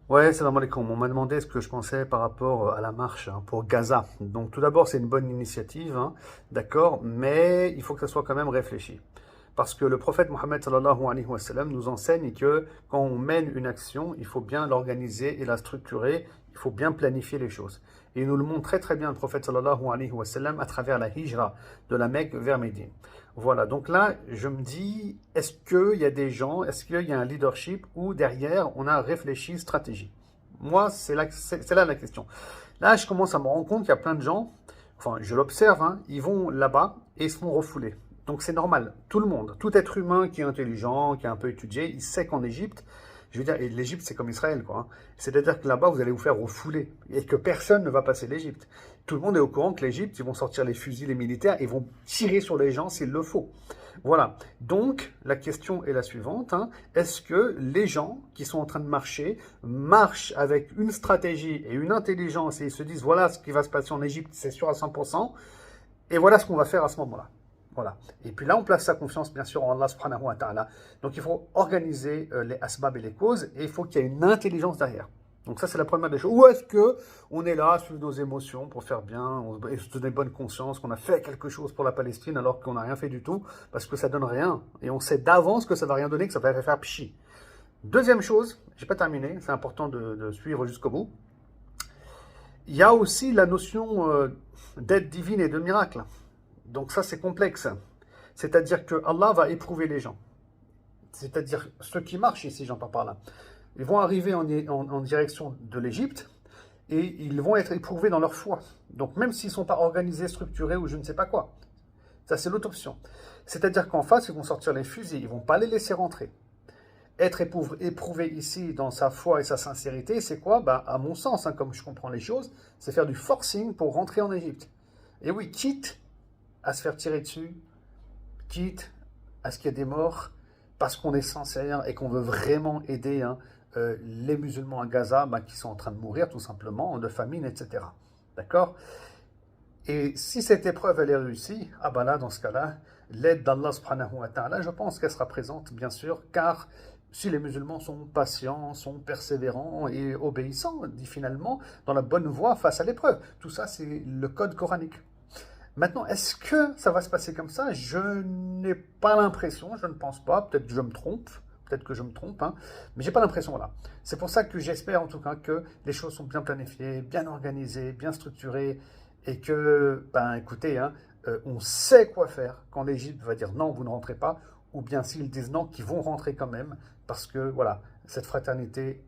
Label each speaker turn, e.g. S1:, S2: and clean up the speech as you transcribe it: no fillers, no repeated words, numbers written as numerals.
S1: Ouais, salam alaikum. On m'a demandé ce que je pensais par rapport à la marche pour Gaza. Donc tout d'abord, c'est une bonne initiative, hein, d'accord, mais il faut que ça soit quand même réfléchi. Parce que le prophète Mohammed sallallahu alayhi wa sallam nous enseigne que quand on mène une action, il faut bien l'organiser et la structurer, il faut bien planifier les choses. Et il nous le montre très très bien le prophète sallallahu alayhi wa sallam à travers la hijra de la Mecque vers Médine. Voilà, donc là, je me dis, est-ce qu'il y a des gens, est-ce qu'il y a un leadership où derrière, on a réfléchi stratégie? Moi, c'est là la question. Là, je commence à me rendre compte qu'il y a plein de gens, enfin, je l'observe, hein, ils vont là-bas et ils se font refouler. Donc c'est normal, tout le monde, tout être humain qui est intelligent, qui est un peu étudié, il sait qu'en Égypte, je veux dire, et l'Égypte c'est comme Israël, quoi, hein. C'est-à-dire que là-bas, vous allez vous faire refouler et que personne ne va passer l'Égypte. Tout le monde est au courant que l'Égypte, ils vont sortir les fusils, les militaires, et vont tirer sur les gens s'il le faut. Voilà. Donc, la question est la suivante, hein. Est-ce que les gens qui sont en train de marcher marchent avec une stratégie et une intelligence et ils se disent voilà ce qui va se passer en Égypte, c'est sûr à 100%, et voilà ce qu'on va faire à ce moment-là. Voilà. Et puis là, on place sa confiance, bien sûr, en Allah subhanahu wa ta'ala. Donc, il faut organiser les asbab et les causes, et il faut qu'il y ait une intelligence derrière. Donc ça, c'est la première des choses. Ou est-ce que on est là, suivre nos émotions pour faire bien, et se donner bonne conscience qu'on a fait quelque chose pour la Palestine alors qu'on n'a rien fait du tout, parce que ça donne rien. Et on sait d'avance que ça va rien donner, que ça va faire pchi. Deuxième chose, j'ai pas terminé, c'est important de suivre jusqu'au bout. Il y a aussi la notion d'aide divine et de miracle. Donc ça, c'est complexe. C'est-à-dire que Allah va éprouver les gens. C'est-à-dire ceux qui marchent ici, j'entends par là. Ils vont arriver en direction de l'Égypte et ils vont être éprouvés dans leur foi. Donc même s'ils ne sont pas organisés, structurés ou je ne sais pas quoi. Ça, c'est l'autre option. C'est-à-dire qu'en face, ils vont sortir les fusils, ils ne vont pas les laisser rentrer. Être éprouvé ici dans sa foi et sa sincérité, c'est quoi? Ben, à mon sens, hein, comme je comprends les choses, c'est faire du forcing pour rentrer en Égypte. Et oui, quitte à se faire tirer dessus, quitte à ce qu'il y ait des morts, parce qu'on est sincère et qu'on veut vraiment aider, hein, les musulmans à Gaza bah, qui sont en train de mourir tout simplement de famine, etc. D'accord? Et si cette épreuve elle est réussie, ah ben là, dans ce cas-là, l'aide d'Allah subhanahu wa ta'ala, je pense qu'elle sera présente, bien sûr, car si les musulmans sont patients, sont persévérants et obéissants, dit finalement, dans la bonne voie face à l'épreuve. Tout ça, c'est le code coranique. Maintenant, est-ce que ça va se passer comme ça? Je n'ai pas l'impression, je ne pense pas, peut-être que je me trompe, hein, mais j'ai pas l'impression, voilà. C'est pour ça que j'espère en tout cas que les choses sont bien planifiées, bien organisées, bien structurées, et que, ben écoutez, hein, on sait quoi faire quand l'Égypte va dire non, vous ne rentrez pas, ou bien s'ils disent non, qu'ils vont rentrer quand même, parce que voilà, cette fraternité